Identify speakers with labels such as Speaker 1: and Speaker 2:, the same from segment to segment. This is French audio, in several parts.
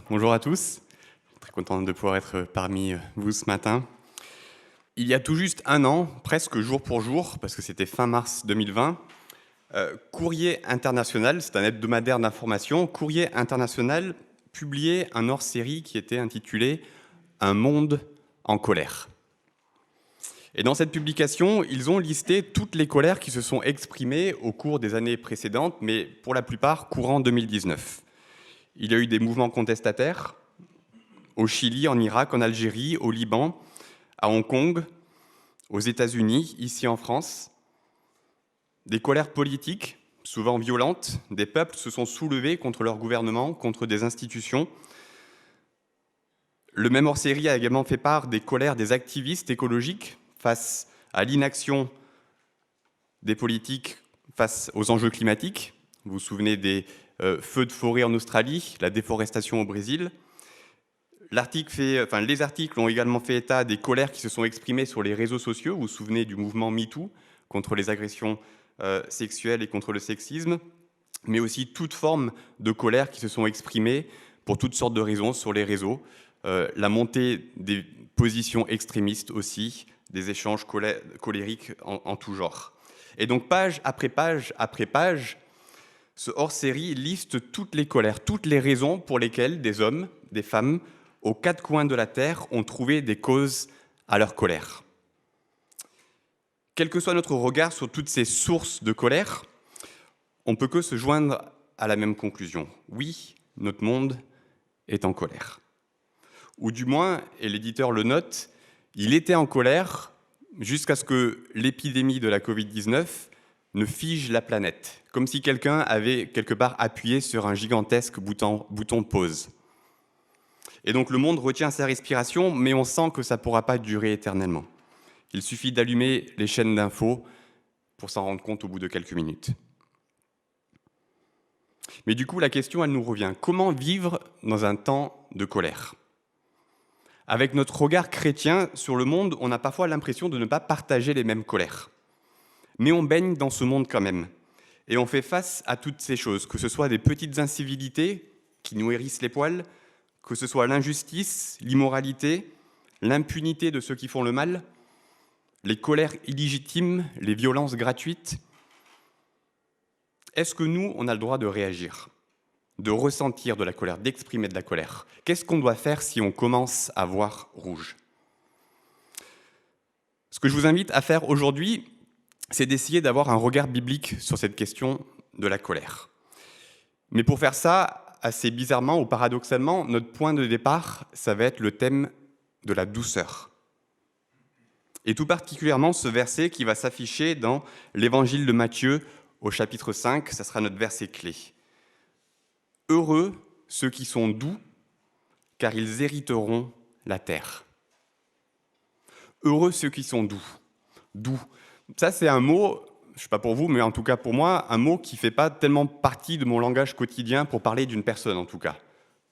Speaker 1: Bonjour à tous, très content de pouvoir être parmi vous ce matin. Il y a tout juste un an, presque jour pour jour, parce que c'était fin mars 2020, Courrier International, c'est un hebdomadaire d'information, Courrier International publiait un hors-série qui était intitulé « Un monde en colère ». Et dans cette publication, ils ont listé toutes les colères qui se sont exprimées au cours des années précédentes, mais pour la plupart courant 2019. Il y a eu des mouvements contestataires au Chili, en Irak, en Algérie, au Liban, à Hong Kong, aux États-Unis, ici en France. Des colères politiques, souvent violentes, des peuples se sont soulevés contre leur gouvernement, contre des institutions. Le même hors-série a également fait part des colères des activistes écologiques face à l'inaction des politiques face aux enjeux climatiques. Vous vous souvenez des feux de forêt en Australie, la déforestation au Brésil. Les articles ont également fait état des colères qui se sont exprimées sur les réseaux sociaux. Vous vous souvenez du mouvement MeToo contre les agressions sexuelles et contre le sexisme, mais aussi toute forme de colère qui se sont exprimées pour toutes sortes de raisons sur les réseaux. La montée des positions extrémistes aussi, des échanges colériques en tout genre. Et donc, page après page après page, ce hors-série liste toutes les colères, toutes les raisons pour lesquelles des hommes, des femmes, aux quatre coins de la Terre, ont trouvé des causes à leur colère. Quel que soit notre regard sur toutes ces sources de colère, on ne peut que se joindre à la même conclusion. Oui, notre monde est en colère. Ou du moins, et l'éditeur le note, il était en colère jusqu'à ce que l'épidémie de la Covid-19 ne fige la planète, comme si quelqu'un avait quelque part appuyé sur un gigantesque bouton pause. Et donc le monde retient sa respiration, mais on sent que ça ne pourra pas durer éternellement. Il suffit d'allumer les chaînes d'infos pour s'en rendre compte au bout de quelques minutes. Mais du coup, la question, elle nous revient. Comment vivre dans un temps de colère ? Avec notre regard chrétien sur le monde, on a parfois l'impression de ne pas partager les mêmes colères. Mais on baigne dans ce monde quand même. Et on fait face à toutes ces choses, que ce soit des petites incivilités qui nous hérissent les poils, que ce soit l'injustice, l'immoralité, l'impunité de ceux qui font le mal, les colères illégitimes, les violences gratuites. Est-ce que nous, on a le droit de réagir, de ressentir de la colère, d'exprimer de la colère ? Qu'est-ce qu'on doit faire si on commence à voir rouge ? Ce que je vous invite à faire aujourd'hui, c'est d'essayer d'avoir un regard biblique sur cette question de la colère. Mais pour faire ça, assez bizarrement ou paradoxalement, notre point de départ, ça va être le thème de la douceur. Et tout particulièrement ce verset qui va s'afficher dans l'Évangile de Matthieu au chapitre 5, ça sera notre verset clé. Heureux ceux qui sont doux, car ils hériteront la terre. Heureux ceux qui sont doux. Doux. Ça, c'est un mot, je ne sais pas pour vous, mais en tout cas pour moi, un mot qui ne fait pas tellement partie de mon langage quotidien pour parler d'une personne, en tout cas.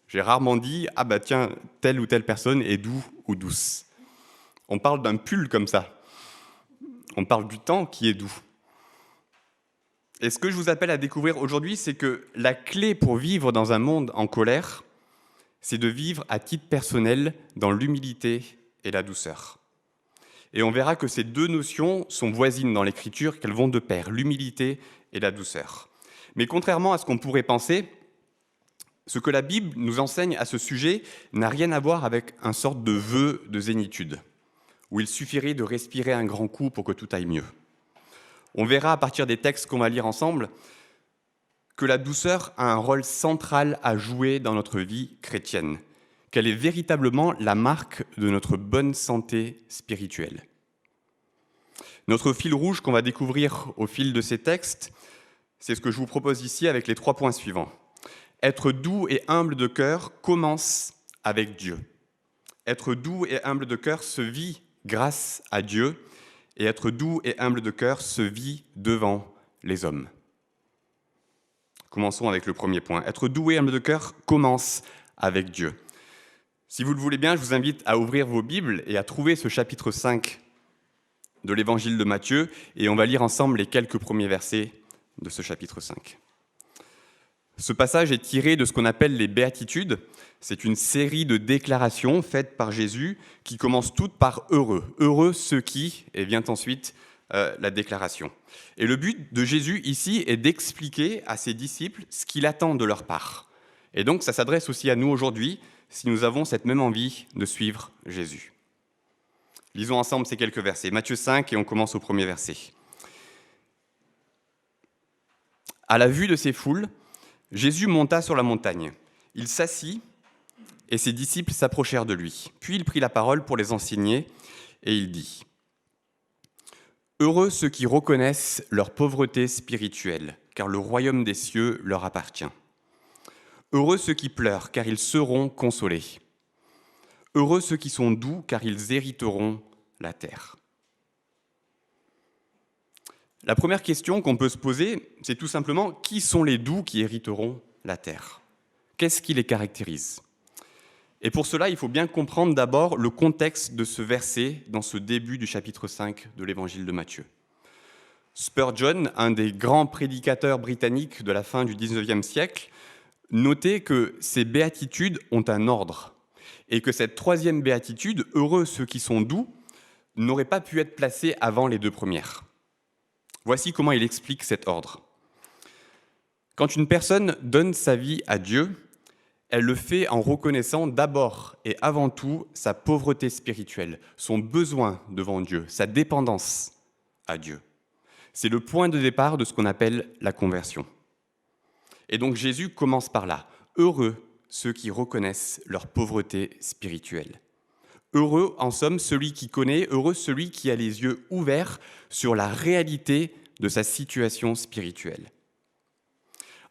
Speaker 1: J'ai rarement dit « Ah bah tiens, telle ou telle personne est doux ou douce ». On parle d'un pull comme ça. On parle du temps qui est doux. Et ce que je vous appelle à découvrir aujourd'hui, c'est que la clé pour vivre dans un monde en colère, c'est de vivre à titre personnel dans l'humilité et la douceur. Et on verra que ces deux notions sont voisines dans l'Écriture, qu'elles vont de pair, l'humilité et la douceur. Mais contrairement à ce qu'on pourrait penser, ce que la Bible nous enseigne à ce sujet n'a rien à voir avec un sorte de vœu de zénitude, où il suffirait de respirer un grand coup pour que tout aille mieux. On verra à partir des textes qu'on va lire ensemble que la douceur a un rôle central à jouer dans notre vie chrétienne, qu'elle est véritablement la marque de notre bonne santé spirituelle. Notre fil rouge qu'on va découvrir au fil de ces textes, c'est ce que je vous propose ici avec les 3 points suivants. Être doux et humble de cœur commence avec Dieu. Être doux et humble de cœur se vit grâce à Dieu, et être doux et humble de cœur se vit devant les hommes. Commençons avec le premier point. Être doux et humble de cœur commence avec Dieu. Si vous le voulez bien, je vous invite à ouvrir vos Bibles et à trouver ce chapitre 5 de l'Évangile de Matthieu, et on va lire ensemble les quelques premiers versets de ce chapitre 5. Ce passage est tiré de ce qu'on appelle les béatitudes. C'est une série de déclarations faites par Jésus qui commencent toutes par « heureux ». « Heureux ceux qui » et vient ensuite la déclaration. Et le but de Jésus ici est d'expliquer à ses disciples ce qu'il attend de leur part. Et donc ça s'adresse aussi à nous aujourd'hui si nous avons cette même envie de suivre Jésus. Lisons ensemble ces quelques versets. Matthieu 5 et on commence au premier verset. À la vue de ces foules, Jésus monta sur la montagne. Il s'assit et ses disciples s'approchèrent de lui. Puis il prit la parole pour les enseigner et il dit : Heureux ceux qui reconnaissent leur pauvreté spirituelle, car le royaume des cieux leur appartient. Heureux ceux qui pleurent, car ils seront consolés. Heureux ceux qui sont doux, car ils hériteront la terre. La première question qu'on peut se poser, c'est tout simplement qui sont les doux qui hériteront la terre ? Qu'est-ce qui les caractérise ? Et pour cela, il faut bien comprendre d'abord le contexte de ce verset dans ce début du chapitre 5 de l'évangile de Matthieu. Spurgeon, un des grands prédicateurs britanniques de la fin du XIXe siècle, notait que ces béatitudes ont un ordre et que cette troisième béatitude, « Heureux ceux qui sont doux », n'aurait pas pu être placée avant les deux premières. Voici comment il explique cet ordre. Quand une personne donne sa vie à Dieu, elle le fait en reconnaissant d'abord et avant tout sa pauvreté spirituelle, son besoin devant Dieu, sa dépendance à Dieu. C'est le point de départ de ce qu'on appelle la conversion. Et donc Jésus commence par là. Heureux ceux qui reconnaissent leur pauvreté spirituelle. Heureux, en somme, celui qui connaît, heureux celui qui a les yeux ouverts sur la réalité de sa situation spirituelle.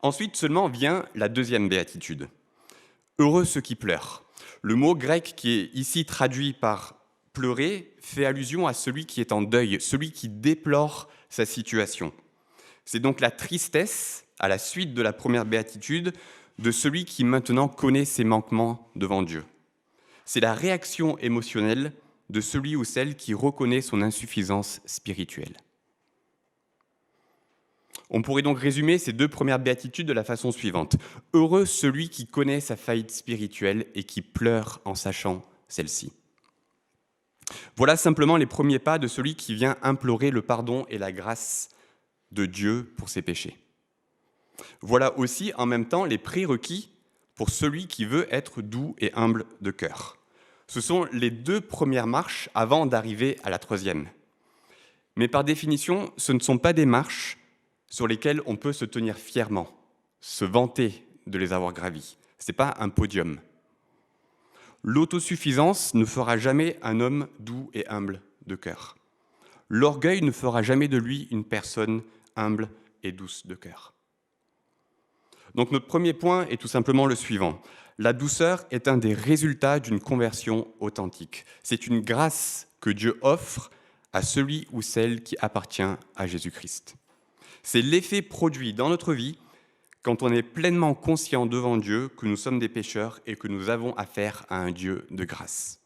Speaker 1: Ensuite seulement vient la deuxième béatitude. Heureux ceux qui pleurent. Le mot grec qui est ici traduit par pleurer fait allusion à celui qui est en deuil, celui qui déplore sa situation. C'est donc la tristesse, à la suite de la première béatitude, de celui qui maintenant connaît ses manquements devant Dieu. C'est la réaction émotionnelle de celui ou celle qui reconnaît son insuffisance spirituelle. On pourrait donc résumer ces deux premières béatitudes de la façon suivante. Heureux celui qui connaît sa faillite spirituelle et qui pleure en sachant celle-ci. Voilà simplement les premiers pas de celui qui vient implorer le pardon et la grâce de Dieu pour ses péchés. Voilà aussi en même temps les prérequis pour celui qui veut être doux et humble de cœur. Ce sont les deux premières marches avant d'arriver à la troisième. Mais par définition, ce ne sont pas des marches sur lesquels on peut se tenir fièrement, se vanter de les avoir gravis. Ce n'est pas un podium. L'autosuffisance ne fera jamais un homme doux et humble de cœur. L'orgueil ne fera jamais de lui une personne humble et douce de cœur. Donc notre premier point est tout simplement le suivant. La douceur est un des résultats d'une conversion authentique. C'est une grâce que Dieu offre à celui ou celle qui appartient à Jésus-Christ. C'est l'effet produit dans notre vie quand on est pleinement conscient devant Dieu que nous sommes des pécheurs et que nous avons affaire à un Dieu de grâce.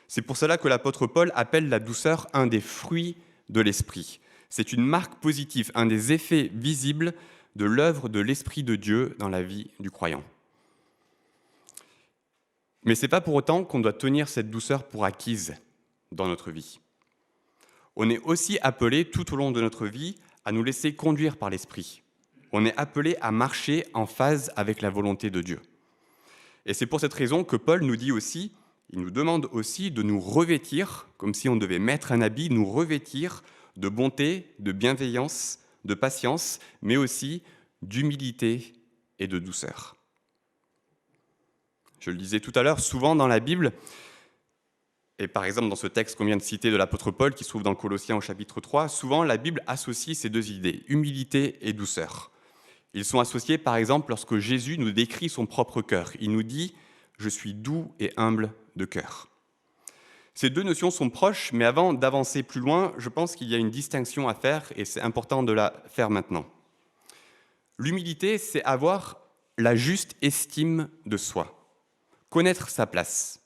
Speaker 1: C'est pour cela que l'apôtre Paul appelle la douceur un des fruits de l'esprit. C'est une marque positive, un des effets visibles de l'œuvre de l'Esprit de Dieu dans la vie du croyant. Mais ce n'est pas pour autant qu'on doit tenir cette douceur pour acquise dans notre vie. On est aussi appelé tout au long de notre vie à nous laisser conduire par l'Esprit. On est appelé à marcher en phase avec la volonté de Dieu. Et c'est pour cette raison que Paul nous dit aussi, il nous demande aussi de nous revêtir, comme si on devait mettre un habit, nous revêtir de bonté, de bienveillance, de patience, mais aussi d'humilité et de douceur. Je le disais tout à l'heure, souvent dans la Bible, et par exemple dans ce texte qu'on vient de citer de l'apôtre Paul, qui se trouve dans Colossiens au chapitre 3, souvent la Bible associe ces deux idées, humilité et douceur. Ils sont associés par exemple lorsque Jésus nous décrit son propre cœur. Il nous dit « Je suis doux et humble de cœur ». Ces deux notions sont proches, mais avant d'avancer plus loin, je pense qu'il y a une distinction à faire et c'est important de la faire maintenant. L'humilité, c'est avoir la juste estime de soi, connaître sa place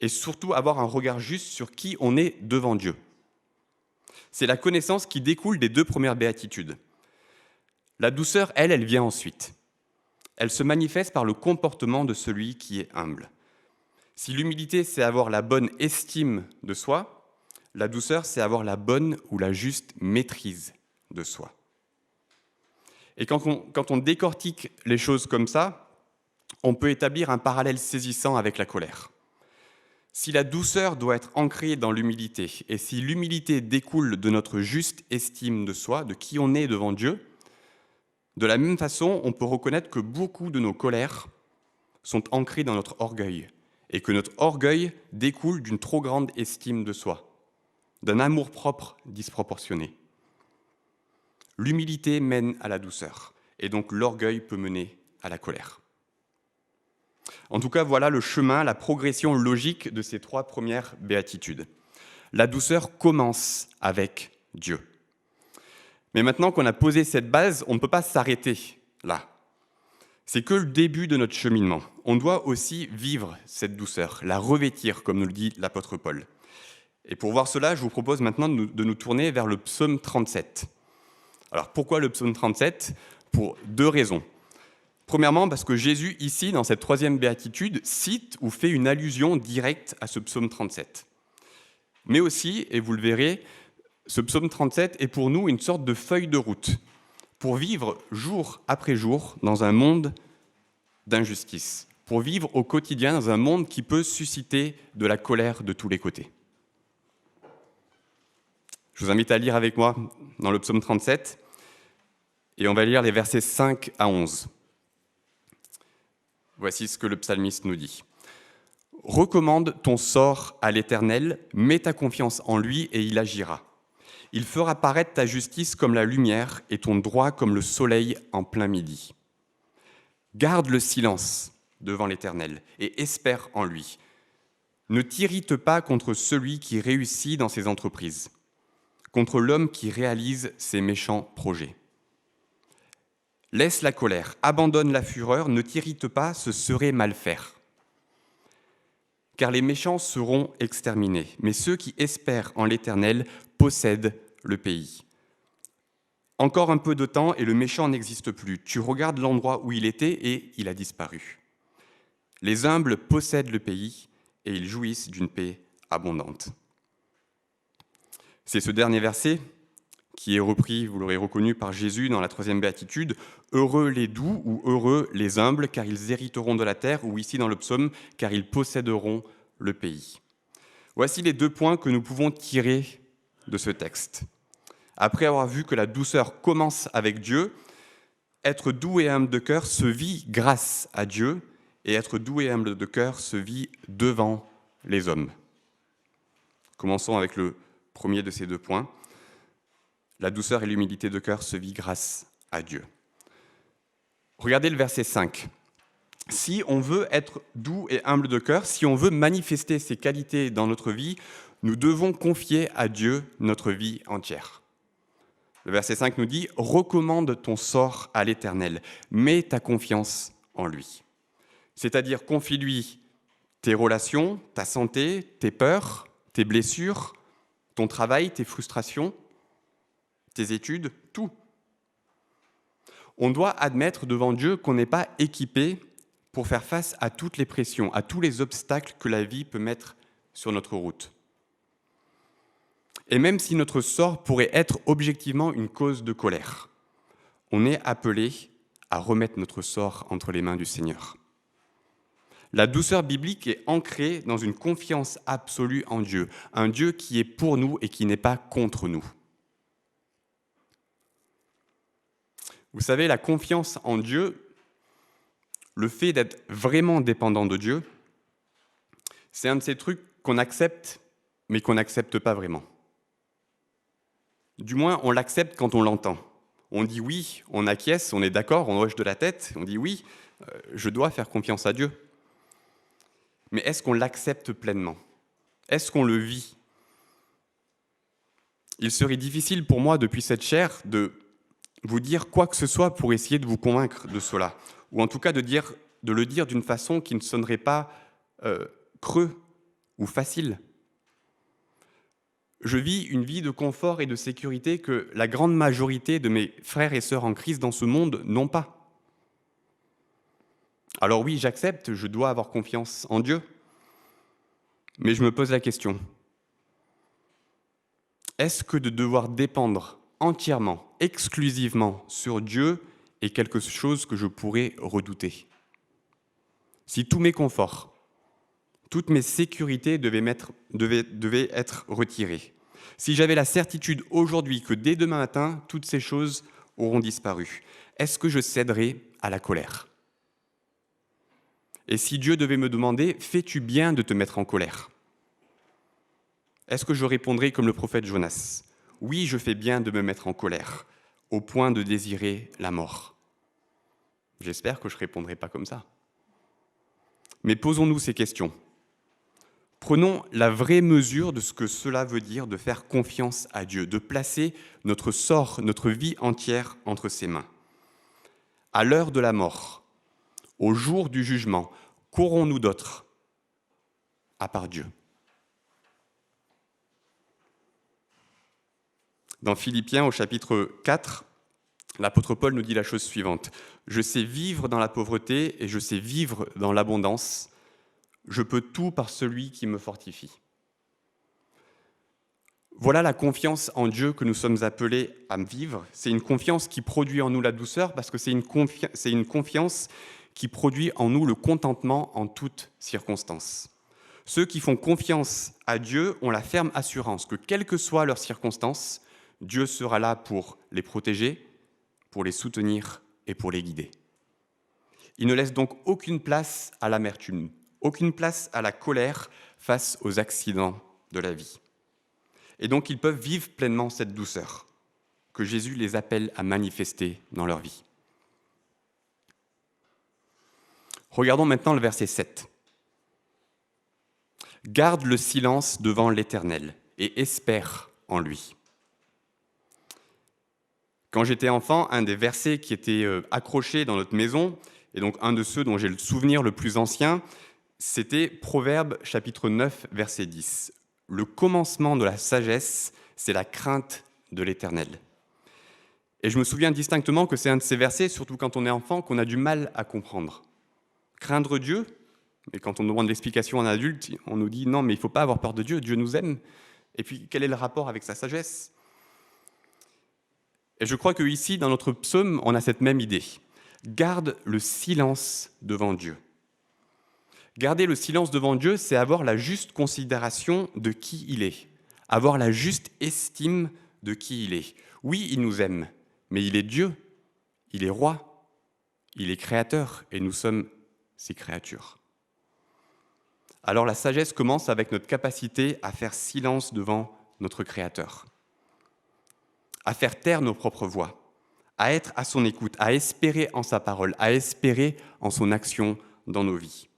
Speaker 1: et surtout avoir un regard juste sur qui on est devant Dieu. C'est la connaissance qui découle des deux premières béatitudes. La douceur, elle vient ensuite. Elle se manifeste par le comportement de celui qui est humble. Si l'humilité, c'est avoir la bonne estime de soi, la douceur, c'est avoir la bonne ou la juste maîtrise de soi. Et quand on décortique les choses comme ça, on peut établir un parallèle saisissant avec la colère. Si la douceur doit être ancrée dans l'humilité, et si l'humilité découle de notre juste estime de soi, de qui on est devant Dieu, de la même façon, on peut reconnaître que beaucoup de nos colères sont ancrées dans notre orgueil, et que notre orgueil découle d'une trop grande estime de soi, d'un amour-propre disproportionné. L'humilité mène à la douceur, et donc l'orgueil peut mener à la colère. En tout cas, voilà le chemin, la progression logique de ces 3 premières béatitudes. La douceur commence avec Dieu. Mais maintenant qu'on a posé cette base, on ne peut pas s'arrêter là. C'est que le début de notre cheminement. On doit aussi vivre cette douceur, la revêtir, comme nous le dit l'apôtre Paul. Et pour voir cela, je vous propose maintenant de nous tourner vers le psaume 37. Alors pourquoi le psaume 37 ? Pour 2 raisons. Premièrement, parce que Jésus, ici, dans cette 3e béatitude, cite ou fait une allusion directe à ce psaume 37. Mais aussi, et vous le verrez, ce psaume 37 est pour nous une sorte de feuille de route pour vivre jour après jour dans un monde d'injustice, pour vivre au quotidien dans un monde qui peut susciter de la colère de tous les côtés. Je vous invite à lire avec moi dans le psaume 37, et on va lire les versets 5 à 11. Voici ce que le psalmiste nous dit. « Recommande ton sort à l'Éternel, mets ta confiance en lui et il agira. Il fera paraître ta justice comme la lumière et ton droit comme le soleil en plein midi. Garde le silence devant l'Éternel et espère en lui. Ne t'irrite pas contre celui qui réussit dans ses entreprises, contre l'homme qui réalise ses méchants projets. Laisse la colère, abandonne la fureur, ne t'irrite pas, ce serait mal faire. Car les méchants seront exterminés, mais ceux qui espèrent en l'Éternel possèdent le pays. Encore un peu de temps et le méchant n'existe plus. Tu regardes l'endroit où il était et il a disparu. Les humbles possèdent le pays et ils jouissent d'une paix abondante. » C'est ce dernier verset qui est repris, vous l'aurez reconnu, par Jésus dans la 3e béatitude. « Heureux les doux ou heureux les humbles, car ils hériteront de la terre » ou ici dans le psaume, « car ils posséderont le pays ». Voici les 2 points que nous pouvons tirer de ce texte. Après avoir vu que la douceur commence avec Dieu, être doux et humble de cœur se vit grâce à Dieu, et être doux et humble de cœur se vit devant les hommes. Commençons avec le premier de ces 2 points. La douceur et l'humilité de cœur se vit grâce à Dieu. Regardez le verset 5. Si on veut être doux et humble de cœur, si on veut manifester ces qualités dans notre vie, nous devons confier à Dieu notre vie entière. Le verset 5 nous dit « Recommande ton sort à l'Éternel, mets ta confiance en lui. » C'est-à-dire confie-lui tes relations, ta santé, tes peurs, tes blessures, ton travail, tes frustrations, tes études, tout. On doit admettre devant Dieu qu'on n'est pas équipé pour faire face à toutes les pressions, à tous les obstacles que la vie peut mettre sur notre route. Et même si notre sort pourrait être objectivement une cause de colère, on est appelé à remettre notre sort entre les mains du Seigneur. La douceur biblique est ancrée dans une confiance absolue en Dieu, un Dieu qui est pour nous et qui n'est pas contre nous. Vous savez, la confiance en Dieu, le fait d'être vraiment dépendant de Dieu, c'est un de ces trucs qu'on accepte, mais qu'on n'accepte pas vraiment. Du moins, on l'accepte quand on l'entend. On dit oui, on acquiesce, on est d'accord, on hoche de la tête, on dit oui, je dois faire confiance à Dieu. Mais est-ce qu'on l'accepte pleinement ? Est-ce qu'on le vit ? Il serait difficile pour moi, depuis cette chaire, de vous dire quoi que ce soit pour essayer de vous convaincre de cela, ou en tout cas de le dire d'une façon qui ne sonnerait pas creux ou facile. Je vis une vie de confort et de sécurité que la grande majorité de mes frères et sœurs en Christ dans ce monde n'ont pas. Alors oui, j'accepte, je dois avoir confiance en Dieu, mais je me pose la question, est-ce que de devoir dépendre entièrement, exclusivement sur Dieu est quelque chose que je pourrais redouter? Si tous mes conforts, toutes mes sécurités devaient être retirées, si j'avais la certitude aujourd'hui que dès demain matin, toutes ces choses auront disparu, est-ce que je céderais à la colère? Et si Dieu devait me demander « Fais-tu bien de te mettre en colère ?» Est-ce que je répondrais comme le prophète Jonas ? Oui, je fais bien de me mettre en colère, au point de désirer la mort. J'espère que je ne répondrai pas comme ça. Mais posons-nous ces questions. Prenons la vraie mesure de ce que cela veut dire de faire confiance à Dieu, de placer notre sort, notre vie entière entre ses mains. À l'heure de la mort, au jour du jugement, qu'aurons-nous d'autre à part Dieu ? Dans Philippiens, au chapitre 4, l'apôtre Paul nous dit la chose suivante. « Je sais vivre dans la pauvreté et je sais vivre dans l'abondance. Je peux tout par celui qui me fortifie. » Voilà la confiance en Dieu que nous sommes appelés à vivre. C'est une confiance qui produit en nous la douceur parce que c'est une confiance qui produit en nous le contentement en toutes circonstances. Ceux qui font confiance à Dieu ont la ferme assurance que, quelles que soient leurs circonstances, Dieu sera là pour les protéger, pour les soutenir et pour les guider. Il ne laisse donc aucune place à l'amertume, aucune place à la colère face aux accidents de la vie. Et donc ils peuvent vivre pleinement cette douceur que Jésus les appelle à manifester dans leur vie. Regardons maintenant le verset 7. « Garde le silence devant l'Éternel et espère en lui. » Quand j'étais enfant, un des versets qui était accroché dans notre maison, et donc un de ceux dont j'ai le souvenir le plus ancien, c'était Proverbes chapitre 9, verset 10. « Le commencement de la sagesse, c'est la crainte de l'Éternel. » Et je me souviens distinctement que c'est un de ces versets, surtout quand on est enfant, qu'on a du mal à comprendre. Craindre Dieu, mais quand on demande l'explication à un adulte, on nous dit « Non, mais il ne faut pas avoir peur de Dieu, Dieu nous aime. » Et puis, quel est le rapport avec sa sagesse ? Et je crois qu'ici, dans notre psaume, on a cette même idée. Garde le silence devant Dieu. Garder le silence devant Dieu, c'est avoir la juste considération de qui il est, avoir la juste estime de qui il est. Oui, il nous aime, mais il est Dieu, il est roi, il est créateur, et nous sommes ses créatures. Alors la sagesse commence avec notre capacité à faire silence devant notre Créateur, à faire taire nos propres voix, à être à son écoute, à espérer en sa parole, à espérer en son action dans nos vies.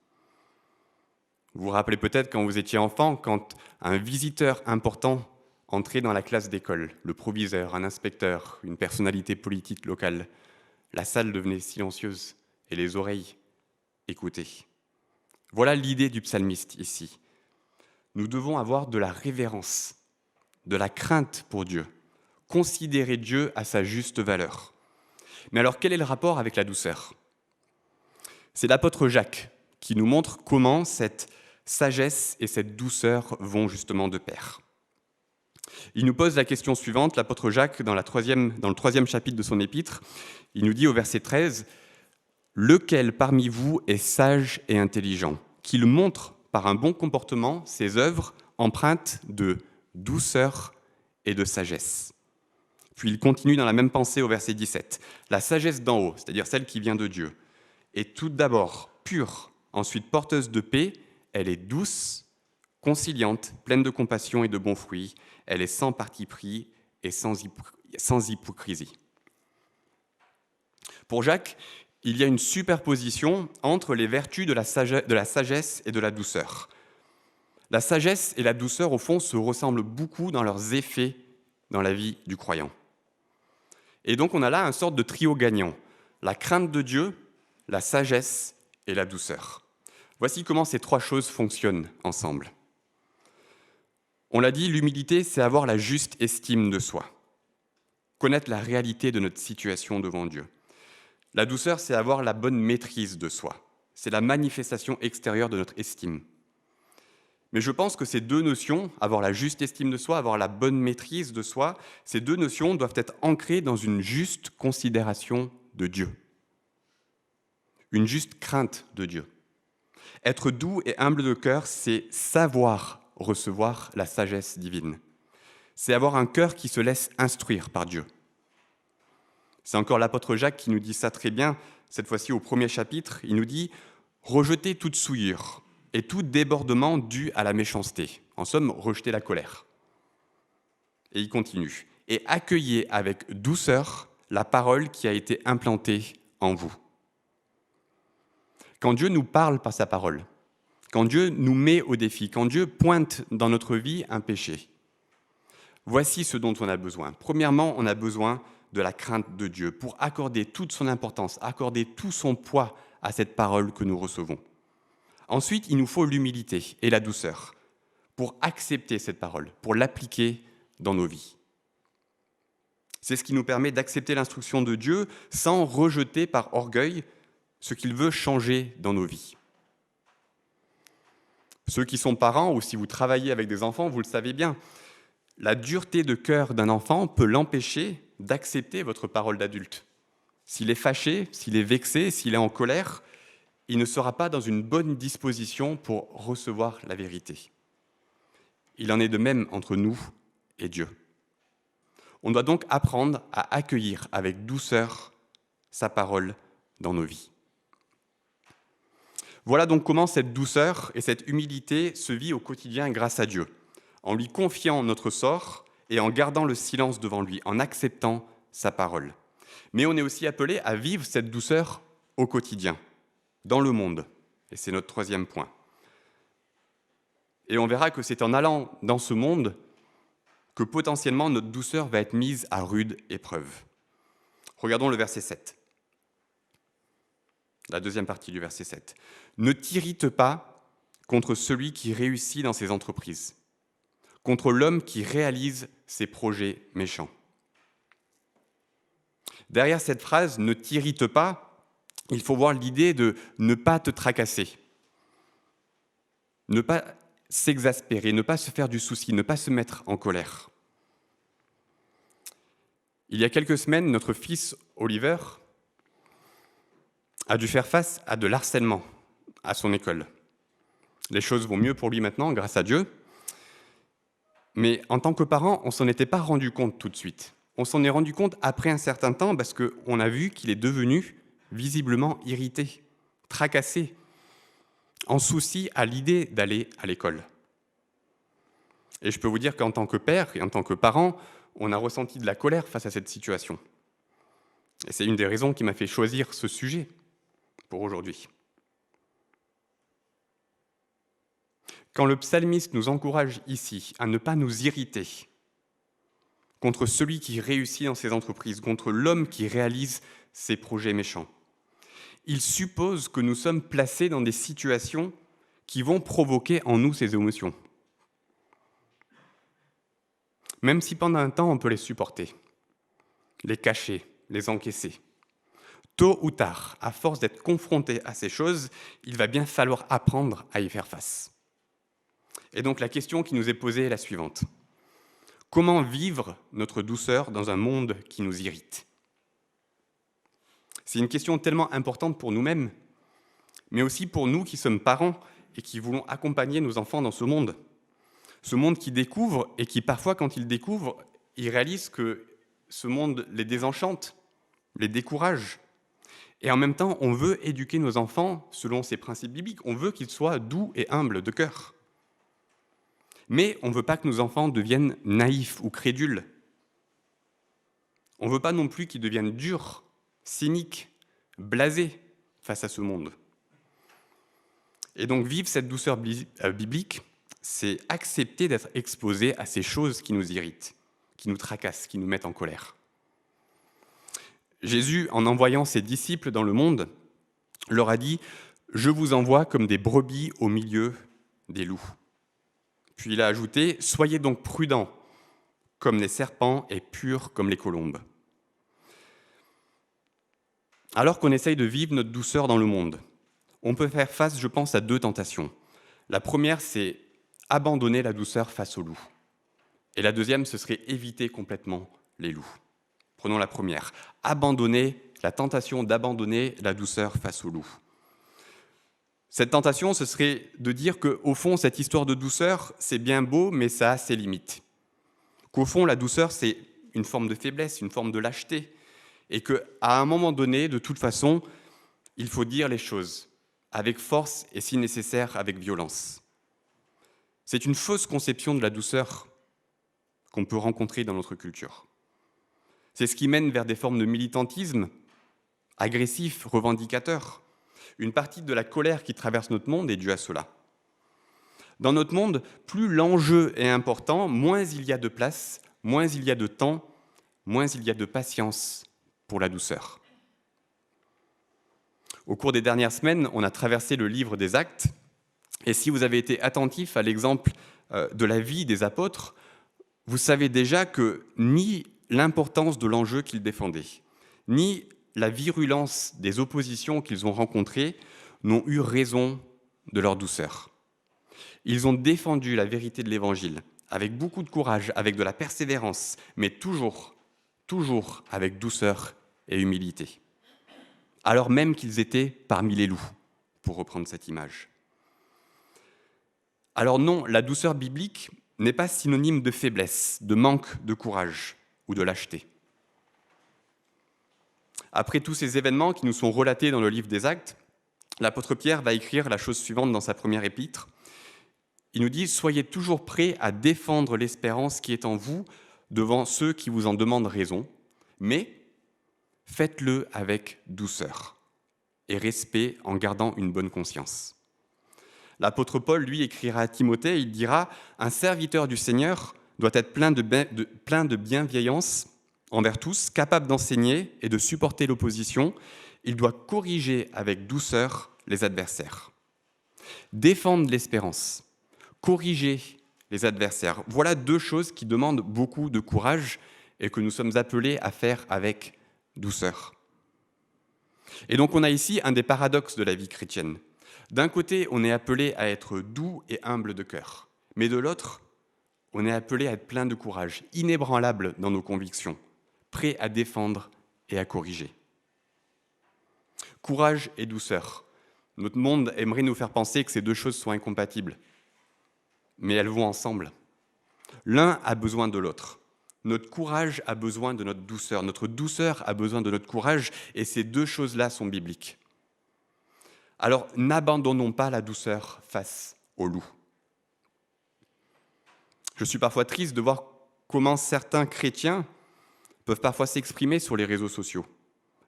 Speaker 1: Vous vous rappelez peut-être quand vous étiez enfant, quand un visiteur important entrait dans la classe d'école, le proviseur, un inspecteur, une personnalité politique locale, la salle devenait silencieuse et les oreilles écoutaient. Voilà l'idée du psalmiste ici. Nous devons avoir de la révérence, de la crainte pour Dieu, considérer Dieu à sa juste valeur. Mais alors, quel est le rapport avec la douceur ? C'est l'apôtre Jacques qui nous montre comment cette sagesse et cette douceur vont justement de pair. Il nous pose la question suivante, l'apôtre Jacques, dans le 3e chapitre de son épître, il nous dit au verset 13 « Lequel parmi vous est sage et intelligent, qu'il montre par un bon comportement ses œuvres empreintes de douceur et de sagesse. » Puis il continue dans la même pensée au verset 17. « La sagesse d'en haut, c'est-à-dire celle qui vient de Dieu, est tout d'abord pure, ensuite porteuse de paix, elle est douce, conciliante, pleine de compassion et de bons fruits, elle est sans parti pris et sans hypocrisie. » Pour Jacques, il y a une superposition entre les vertus de la sagesse et de la douceur. La sagesse et la douceur, au fond, se ressemblent beaucoup dans leurs effets dans la vie du croyant. Et donc, on a là une sorte de trio gagnant, la crainte de Dieu, la sagesse et la douceur. Voici comment ces trois choses fonctionnent ensemble. On l'a dit, l'humilité, c'est avoir la juste estime de soi, connaître la réalité de notre situation devant Dieu. La douceur, c'est avoir la bonne maîtrise de soi, c'est la manifestation extérieure de notre estime. Mais je pense que ces deux notions, avoir la juste estime de soi, avoir la bonne maîtrise de soi, ces deux notions doivent être ancrées dans une juste considération de Dieu, une juste crainte de Dieu. Être doux et humble de cœur, c'est savoir recevoir la sagesse divine. C'est avoir un cœur qui se laisse instruire par Dieu. C'est encore l'apôtre Jacques qui nous dit ça très bien, cette fois-ci au 1er chapitre, il nous dit « Rejetez toute souillure et tout débordement dû à la méchanceté. » En somme, rejetez la colère. Et il continue « Et accueillez avec douceur la parole qui a été implantée en vous. » Quand Dieu nous parle par sa parole, quand Dieu nous met au défi, quand Dieu pointe dans notre vie un péché, voici ce dont on a besoin. Premièrement, on a besoin de la crainte de Dieu pour accorder toute son importance, accorder tout son poids à cette parole que nous recevons. Ensuite, il nous faut l'humilité et la douceur pour accepter cette parole, pour l'appliquer dans nos vies. C'est ce qui nous permet d'accepter l'instruction de Dieu sans rejeter par orgueil ce qu'il veut changer dans nos vies. Ceux qui sont parents, ou si vous travaillez avec des enfants, vous le savez bien, la dureté de cœur d'un enfant peut l'empêcher d'accepter votre parole d'adulte. S'il est fâché, s'il est vexé, s'il est en colère, il ne sera pas dans une bonne disposition pour recevoir la vérité. Il en est de même entre nous et Dieu. On doit donc apprendre à accueillir avec douceur sa parole dans nos vies. Voilà donc comment cette douceur et cette humilité se vit au quotidien grâce à Dieu, en lui confiant notre sort et en gardant le silence devant lui, en acceptant sa parole. Mais on est aussi appelé à vivre cette douceur au quotidien, dans le monde. Et c'est notre troisième point. Et on verra que c'est en allant dans ce monde que potentiellement notre douceur va être mise à rude épreuve. Regardons le verset 7. La deuxième partie du verset 7. « Ne t'irrite pas contre celui qui réussit dans ses entreprises, contre l'homme qui réalise ses projets méchants. » Derrière cette phrase « ne t'irrite pas », il faut voir l'idée de ne pas te tracasser, ne pas s'exaspérer, ne pas se faire du souci, ne pas se mettre en colère. Il y a quelques semaines, notre fils Oliver a dû faire face à de l'harcèlement à son école. Les choses vont mieux pour lui maintenant, grâce à Dieu. Mais en tant que parent, on ne s'en était pas rendu compte tout de suite. On s'en est rendu compte après un certain temps parce qu'on a vu qu'il est devenu visiblement irrité, tracassé, en souci à l'idée d'aller à l'école. Et je peux vous dire qu'en tant que père et en tant que parent, on a ressenti de la colère face à cette situation. Et c'est une des raisons qui m'a fait choisir ce sujet pour aujourd'hui. Quand le psalmiste nous encourage ici à ne pas nous irriter contre celui qui réussit dans ses entreprises, contre l'homme qui réalise ses projets méchants, il suppose que nous sommes placés dans des situations qui vont provoquer en nous ces émotions. Même si pendant un temps on peut les supporter, les cacher, les encaisser. Tôt ou tard, à force d'être confronté à ces choses, il va bien falloir apprendre à y faire face. Et donc la question qui nous est posée est la suivante. Comment vivre notre douceur dans un monde qui nous irrite ? C'est une question tellement importante pour nous-mêmes, mais aussi pour nous qui sommes parents et qui voulons accompagner nos enfants dans ce monde. Ce monde qui découvre et qui parfois, quand ils découvrent, ils réalisent que ce monde les désenchante, les décourage. Et en même temps, on veut éduquer nos enfants selon ces principes bibliques. On veut qu'ils soient doux et humbles de cœur. Mais on ne veut pas que nos enfants deviennent naïfs ou crédules. On ne veut pas non plus qu'ils deviennent durs, cyniques, blasés face à ce monde. Et donc vivre cette douceur biblique, c'est accepter d'être exposé à ces choses qui nous irritent, qui nous tracassent, qui nous mettent en colère. Jésus, en envoyant ses disciples dans le monde, leur a dit « Je vous envoie comme des brebis au milieu des loups ». Puis il a ajouté « Soyez donc prudents comme les serpents et purs comme les colombes ». Alors qu'on essaye de vivre notre douceur dans le monde, on peut faire face, je pense, à 2 tentations. La première, c'est abandonner la douceur face au loup. Et la deuxième, ce serait éviter complètement les loups. Prenons la première. La tentation d'abandonner la douceur face au loup. Cette tentation, ce serait de dire qu'au fond, cette histoire de douceur, c'est bien beau, mais ça a ses limites. Qu'au fond, la douceur, c'est une forme de faiblesse, une forme de lâcheté. Et qu'à un moment donné, de toute façon, il faut dire les choses avec force et, si nécessaire, avec violence. C'est une fausse conception de la douceur qu'on peut rencontrer dans notre culture. C'est ce qui mène vers des formes de militantisme agressif, revendicateur. Une partie de la colère qui traverse notre monde est due à cela. Dans notre monde, plus l'enjeu est important, moins il y a de place, moins il y a de temps, moins il y a de patience pour la douceur. Au cours des dernières semaines, on a traversé le livre des Actes, et si vous avez été attentif à l'exemple de la vie des apôtres, vous savez déjà que ni l'importance de l'enjeu qu'ils défendaient, ni la virulence des oppositions qu'ils ont rencontrées n'ont eu raison de leur douceur. Ils ont défendu la vérité de l'Évangile avec beaucoup de courage, avec de la persévérance, mais toujours avec douceur et humilité. Alors même qu'ils étaient parmi les loups, pour reprendre cette image. Alors non, la douceur biblique n'est pas synonyme de faiblesse, de manque de courage ou de lâcheté. Après tous ces événements qui nous sont relatés dans le livre des Actes, l'apôtre Pierre va écrire la chose suivante dans sa première épître. Il nous dit « Soyez toujours prêts à défendre l'espérance qui est en vous devant ceux qui vous en demandent raison, mais faites-le avec douceur et respect en gardant une bonne conscience. » L'apôtre Paul, lui, écrira à Timothée, il dira « Un serviteur du Seigneur doit être plein de bienveillance envers tous, capable d'enseigner et de supporter l'opposition. Il doit corriger avec douceur les adversaires. » Défendre l'espérance, corriger les adversaires, voilà 2 choses qui demandent beaucoup de courage et que nous sommes appelés à faire avec douceur. Et donc on a ici un des paradoxes de la vie chrétienne. D'un côté, on est appelé à être doux et humble de cœur, mais de l'autre, on est appelé à être plein de courage, inébranlable dans nos convictions, prêt à défendre et à corriger. Courage et douceur. Notre monde aimerait nous faire penser que ces 2 choses sont incompatibles, mais elles vont ensemble. L'un a besoin de l'autre. Notre courage a besoin de notre douceur a besoin de notre courage, et ces 2 choses-là sont bibliques. Alors, n'abandonnons pas la douceur face au loup. Je suis parfois triste de voir comment certains chrétiens peuvent parfois s'exprimer sur les réseaux sociaux.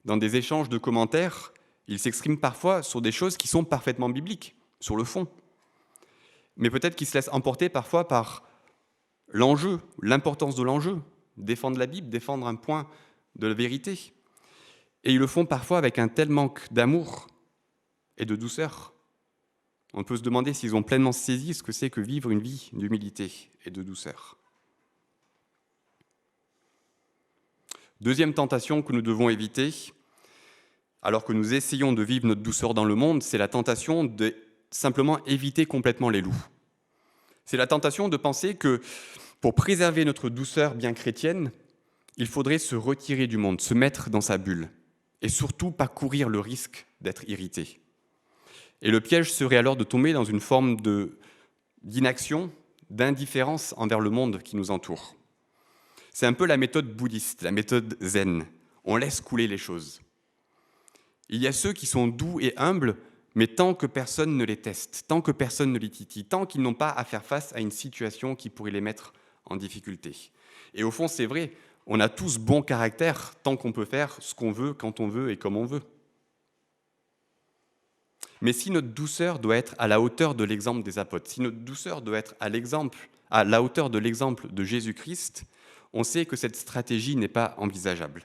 Speaker 1: Dans des échanges de commentaires, ils s'expriment parfois sur des choses qui sont parfaitement bibliques, sur le fond. Mais peut-être qu'ils se laissent emporter parfois par l'enjeu, l'importance de l'enjeu, défendre la Bible, défendre un point de la vérité. Et ils le font parfois avec un tel manque d'amour et de douceur. On peut se demander s'ils ont pleinement saisi ce que c'est que vivre une vie d'humilité et de douceur. Deuxième tentation que nous devons éviter, alors que nous essayons de vivre notre douceur dans le monde, c'est la tentation de simplement éviter complètement les loups. C'est la tentation de penser que pour préserver notre douceur bien chrétienne, il faudrait se retirer du monde, se mettre dans sa bulle, et surtout pas courir le risque d'être irrité. Et le piège serait alors de tomber dans une forme d'inaction, d'indifférence envers le monde qui nous entoure. C'est un peu la méthode bouddhiste, la méthode zen. On laisse couler les choses. Il y a ceux qui sont doux et humbles, mais tant que personne ne les teste, tant que personne ne les titille, tant qu'ils n'ont pas à faire face à une situation qui pourrait les mettre en difficulté. Et au fond, c'est vrai, on a tous bon caractère tant qu'on peut faire ce qu'on veut, quand on veut et comme on veut. Mais si notre douceur doit être à la hauteur de l'exemple des apôtres, si notre douceur doit être à la hauteur de l'exemple de Jésus-Christ, on sait que cette stratégie n'est pas envisageable.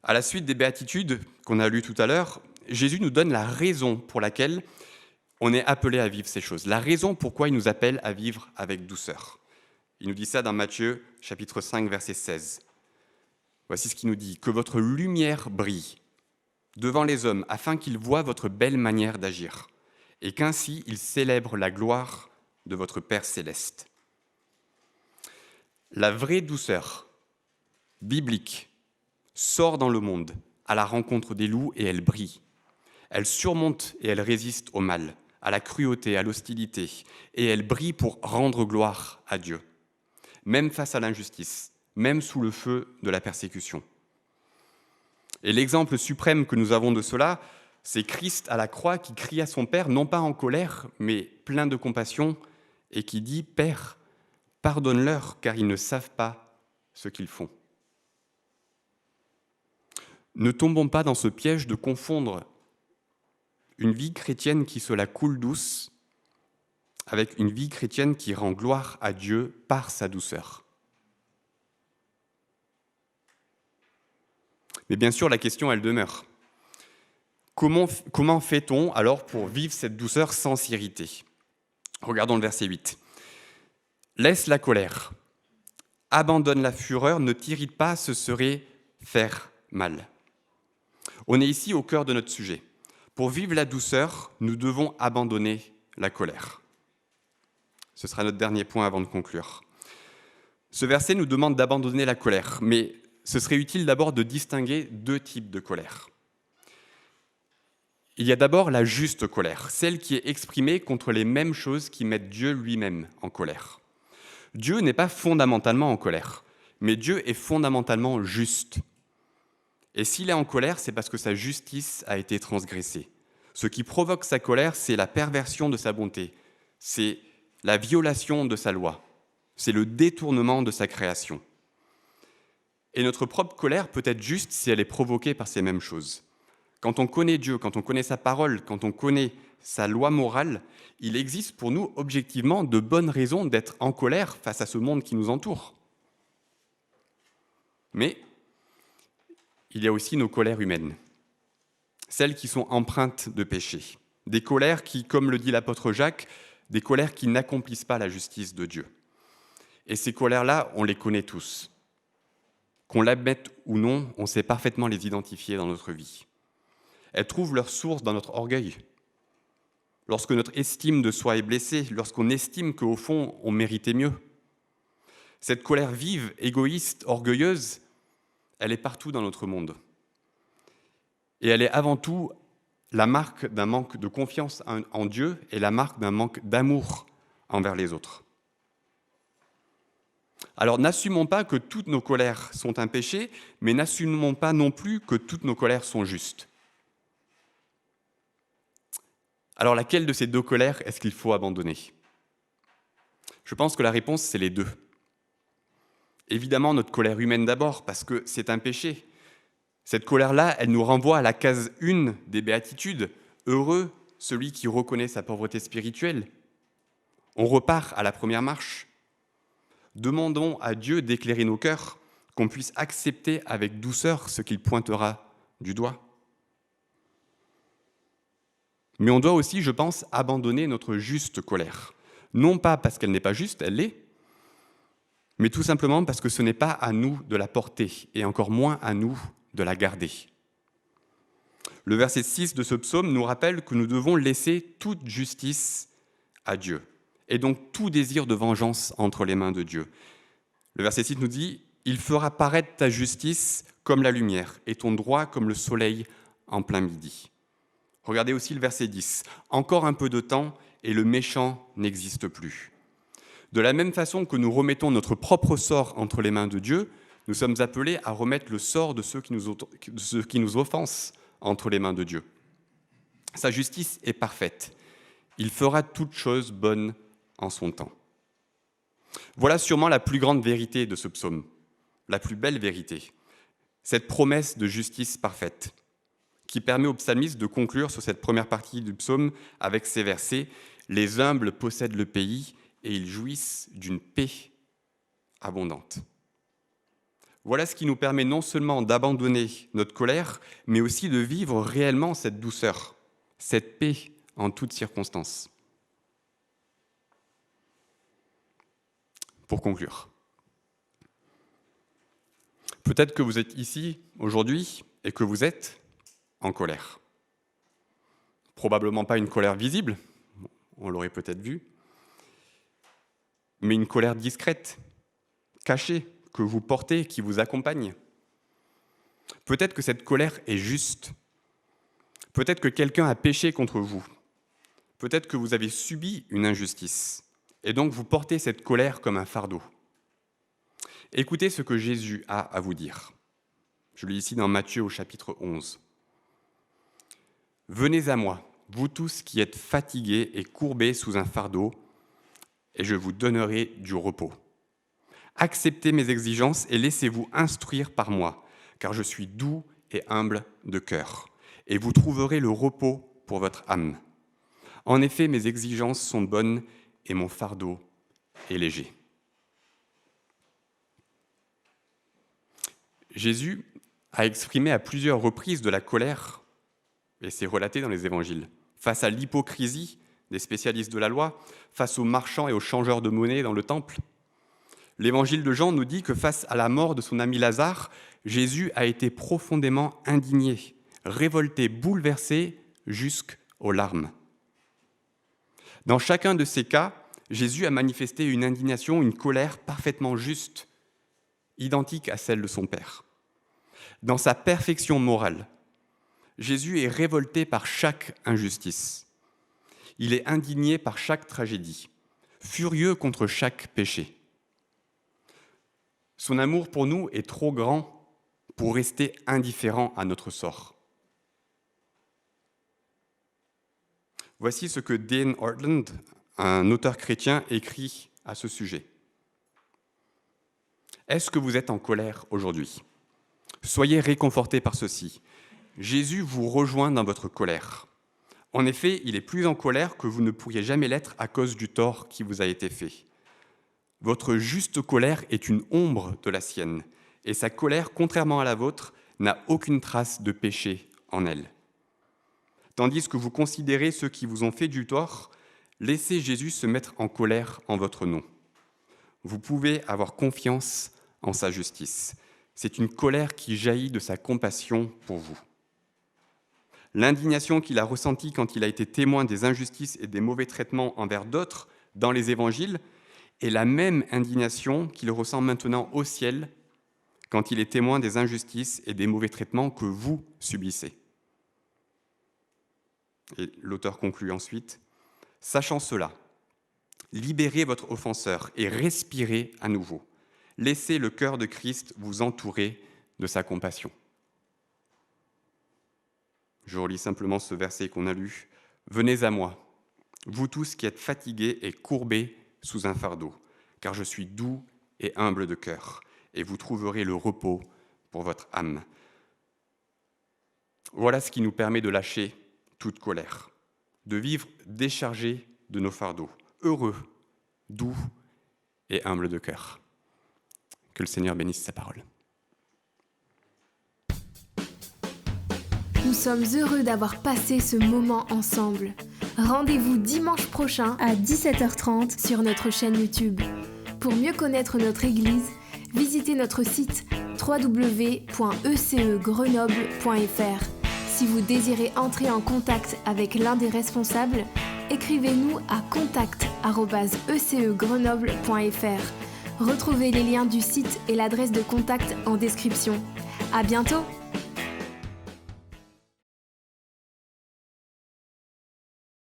Speaker 1: À la suite des béatitudes qu'on a lues tout à l'heure, Jésus nous donne la raison pour laquelle on est appelé à vivre ces choses, la raison pourquoi il nous appelle à vivre avec douceur. Il nous dit ça dans Matthieu, chapitre 5, verset 16. Voici ce qu'il nous dit « Que votre lumière brille devant les hommes, afin qu'ils voient votre belle manière d'agir, et qu'ainsi ils célèbrent la gloire de votre Père céleste. La vraie douceur biblique sort dans le monde à la rencontre des loups et elle brille. Elle surmonte et elle résiste au mal, à la cruauté, à l'hostilité, et elle brille pour rendre gloire à Dieu, même face à l'injustice, même sous le feu de la persécution. Et l'exemple suprême que nous avons de cela, c'est Christ à la croix qui crie à son Père, non pas en colère, mais plein de compassion, et qui dit « Père, pardonne-leur, car ils ne savent pas ce qu'ils font ». Ne tombons pas dans ce piège de confondre une vie chrétienne qui se la coule douce avec une vie chrétienne qui rend gloire à Dieu par sa douceur. Mais bien sûr, la question, elle demeure. Comment fait-on alors pour vivre cette douceur sans s'irriter ? Regardons le verset 8. « Laisse la colère, abandonne la fureur, ne t'irrite pas, ce serait faire mal. » On est ici au cœur de notre sujet. Pour vivre la douceur, nous devons abandonner la colère. Ce sera notre dernier point avant de conclure. Ce verset nous demande d'abandonner la colère, mais ce serait utile d'abord de distinguer deux types de colère. Il y a d'abord la juste colère, celle qui est exprimée contre les mêmes choses qui mettent Dieu lui-même en colère. Dieu n'est pas fondamentalement en colère, mais Dieu est fondamentalement juste. Et s'il est en colère, c'est parce que sa justice a été transgressée. Ce qui provoque sa colère, c'est la perversion de sa bonté, c'est la violation de sa loi, c'est le détournement de sa création. Et notre propre colère peut être juste si elle est provoquée par ces mêmes choses. Quand on connaît Dieu, quand on connaît sa parole, quand on connaît sa loi morale, il existe pour nous objectivement de bonnes raisons d'être en colère face à ce monde qui nous entoure. Mais il y a aussi nos colères humaines, celles qui sont empreintes de péché, des colères qui, comme le dit l'apôtre Jacques, des colères qui n'accomplissent pas la justice de Dieu. Et ces colères-là, on les connaît tous. Qu'on l'admette ou non, on sait parfaitement les identifier dans notre vie. Elles trouvent leur source dans notre orgueil. Lorsque notre estime de soi est blessée, lorsqu'on estime qu'au fond, on méritait mieux. Cette colère vive, égoïste, orgueilleuse, elle est partout dans notre monde. Et elle est avant tout la marque d'un manque de confiance en Dieu et la marque d'un manque d'amour envers les autres. Alors n'assumons pas que toutes nos colères sont un péché, mais n'assumons pas non plus que toutes nos colères sont justes. Alors laquelle de ces deux colères est-ce qu'il faut abandonner ? Je pense que la réponse, c'est les deux. Évidemment, notre colère humaine d'abord, parce que c'est un péché. Cette colère-là, elle nous renvoie à la case 1 des béatitudes. Heureux celui qui reconnaît sa pauvreté spirituelle. On repart à la première marche. Demandons à Dieu d'éclairer nos cœurs, qu'on puisse accepter avec douceur ce qu'il pointera du doigt. Mais on doit aussi, je pense, abandonner notre juste colère. Non pas parce qu'elle n'est pas juste, elle l'est, mais tout simplement parce que ce n'est pas à nous de la porter, et encore moins à nous de la garder. Le verset 6 de ce psaume nous rappelle que nous devons laisser toute justice à Dieu, et donc tout désir de vengeance entre les mains de Dieu. Le verset 6 nous dit « Il fera paraître ta justice comme la lumière, et ton droit comme le soleil en plein midi. » Regardez aussi le verset 10. « Encore un peu de temps, et le méchant n'existe plus. » De la même façon que nous remettons notre propre sort entre les mains de Dieu, nous sommes appelés à remettre le sort de ceux qui nous offensent entre les mains de Dieu. Sa justice est parfaite. Il fera toutes choses bonnes en son temps. Voilà sûrement la plus grande vérité de ce psaume, la plus belle vérité, cette promesse de justice parfaite, qui permet au psalmiste de conclure sur cette première partie du psaume avec ces versets « Les humbles possèdent le pays et ils jouissent d'une paix abondante. » Voilà ce qui nous permet non seulement d'abandonner notre colère, mais aussi de vivre réellement cette douceur, cette paix en toutes circonstances. Pour conclure, peut-être que vous êtes ici aujourd'hui et que vous êtes en colère. Probablement pas une colère visible, on l'aurait peut-être vu, mais une colère discrète, cachée, que vous portez, qui vous accompagne. Peut-être que cette colère est juste. Peut-être que quelqu'un a péché contre vous. Peut-être que vous avez subi une injustice. Et donc vous portez cette colère comme un fardeau. Écoutez ce que Jésus a à vous dire. Je lis ici dans Matthieu au chapitre 11. « Venez à moi, vous tous qui êtes fatigués et courbés sous un fardeau, et je vous donnerai du repos. Acceptez mes exigences et laissez-vous instruire par moi, car je suis doux et humble de cœur, et vous trouverez le repos pour votre âme. En effet, mes exigences sont bonnes et mon fardeau est léger. » Jésus a exprimé à plusieurs reprises de la colère, et c'est relaté dans les évangiles, face à l'hypocrisie des spécialistes de la loi, face aux marchands et aux changeurs de monnaie dans le temple. L'évangile de Jean nous dit que face à la mort de son ami Lazare, Jésus a été profondément indigné, révolté, bouleversé jusqu'aux larmes. Dans chacun de ces cas, Jésus a manifesté une indignation, une colère parfaitement juste, identique à celle de son Père. Dans sa perfection morale, Jésus est révolté par chaque injustice. Il est indigné par chaque tragédie, furieux contre chaque péché. Son amour pour nous est trop grand pour rester indifférent à notre sort. Voici ce que Dane Ortlund, un auteur chrétien, écrit à ce sujet. « Est-ce que vous êtes en colère aujourd'hui ? Soyez réconfortés par ceci. Jésus vous rejoint dans votre colère. En effet, il est plus en colère que vous ne pourriez jamais l'être à cause du tort qui vous a été fait. Votre juste colère est une ombre de la sienne, et sa colère, contrairement à la vôtre, n'a aucune trace de péché en elle. Tandis que vous considérez ceux qui vous ont fait du tort, laissez Jésus se mettre en colère en votre nom. Vous pouvez avoir confiance en sa justice. C'est une colère qui jaillit de sa compassion pour vous. L'indignation qu'il a ressentie quand il a été témoin des injustices et des mauvais traitements envers d'autres dans les évangiles est la même indignation qu'il ressent maintenant au ciel quand il est témoin des injustices et des mauvais traitements que vous subissez. Et l'auteur conclut ensuite, « Sachant cela, libérez votre offenseur et respirez à nouveau. Laissez le cœur de Christ vous entourer de sa compassion. » Je relis simplement ce verset qu'on a lu. « Venez à moi, vous tous qui êtes fatigués et courbés sous un fardeau, car je suis doux et humble de cœur, et vous trouverez le repos pour votre âme. » Voilà ce qui nous permet de lâcher toute colère, de vivre déchargés de nos fardeaux, heureux, doux et humbles de cœur. Que le Seigneur bénisse sa parole.
Speaker 2: Nous sommes heureux d'avoir passé ce moment ensemble. Rendez-vous dimanche prochain à 17h30 sur notre chaîne YouTube. Pour mieux connaître notre Église, visitez notre site www.ecegrenoble.fr. Si vous désirez entrer en contact avec l'un des responsables, écrivez-nous à contact@ecegrenoble.fr. Retrouvez les liens du site et l'adresse de contact en description. À bientôt!